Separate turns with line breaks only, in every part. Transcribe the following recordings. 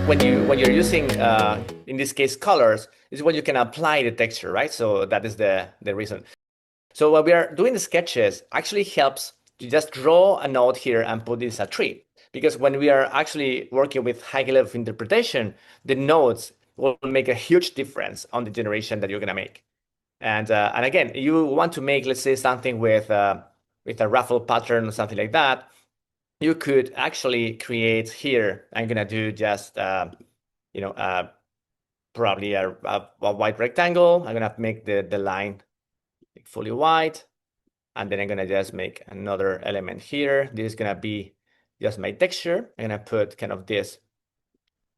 when you're using in this case colors, is when you can apply the texture, right? So that is the reason. So when we are doing the sketches, actually helps to just draw a node here and put this a tree. Because when we are actually working with high level of interpretation, the nodes will make a huge difference on the generation that you're gonna make. And again, you want to make, let's say, something with a raffle pattern or something like that, you could actually create here. I'm gonna do just probably a white rectangle. I'm gonna make the line fully white, and then I'm gonna just make another element here. This is gonna be just my texture. I'm gonna put kind of this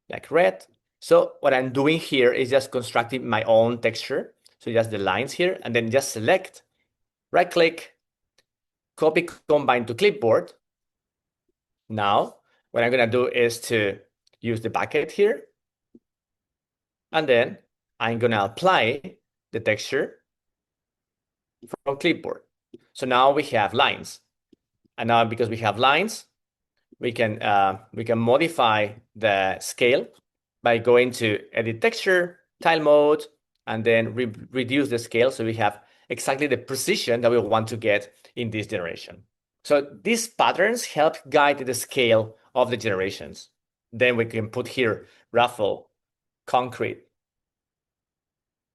like red. So what I'm doing here is just constructing my own texture. So just the lines here, and then just select, right click, copy, combine to clipboard. Now, what I'm gonna do is to use the bucket here, and then I'm gonna apply the texture from clipboard. So now we have lines, and now because we have lines, we can modify the scale by going to edit texture, tile mode, and then reduce the scale so we have exactly the precision that we want to get in this generation. So these patterns help guide the scale of the generations. Then we can put here raffle, concrete,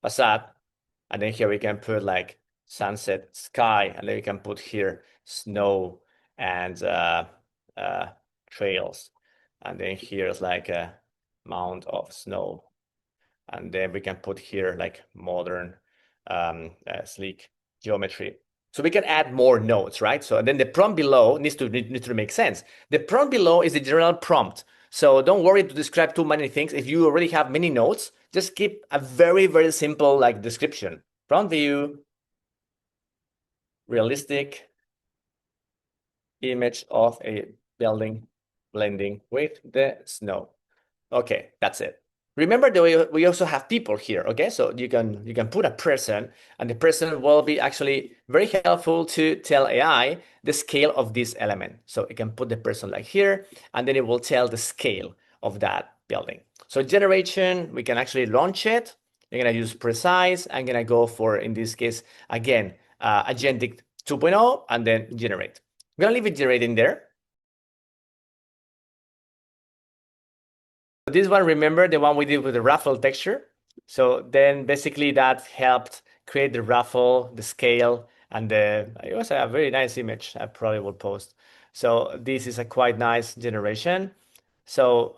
facade, and then here we can put like sunset, sky, and then we can put here snow and trails. And then here's like a mound of snow. And then we can put here like modern sleek geometry. So we can add more nodes, right? So then the prompt below needs to make sense. The prompt below is the general prompt. So don't worry to describe too many things. If you already have many nodes, just keep a very, very simple like description. Front view, realistic image of a building blending with the snow. Okay, that's it. Remember that we also have people here, okay? So you can put a person, and the person will be actually very helpful to tell AI the scale of this element. So it can put the person like here, and then it will tell the scale of that building. So generation, we can actually launch it. I'm gonna use precise. I'm gonna go for, in this case, again, agentic 2.0, and then generate. I'm gonna leave it generating there. This one, remember the one we did with the raffle texture? So then basically that helped create the raffle, the scale, and it was a very nice image I probably will post. So this is a quite nice generation. So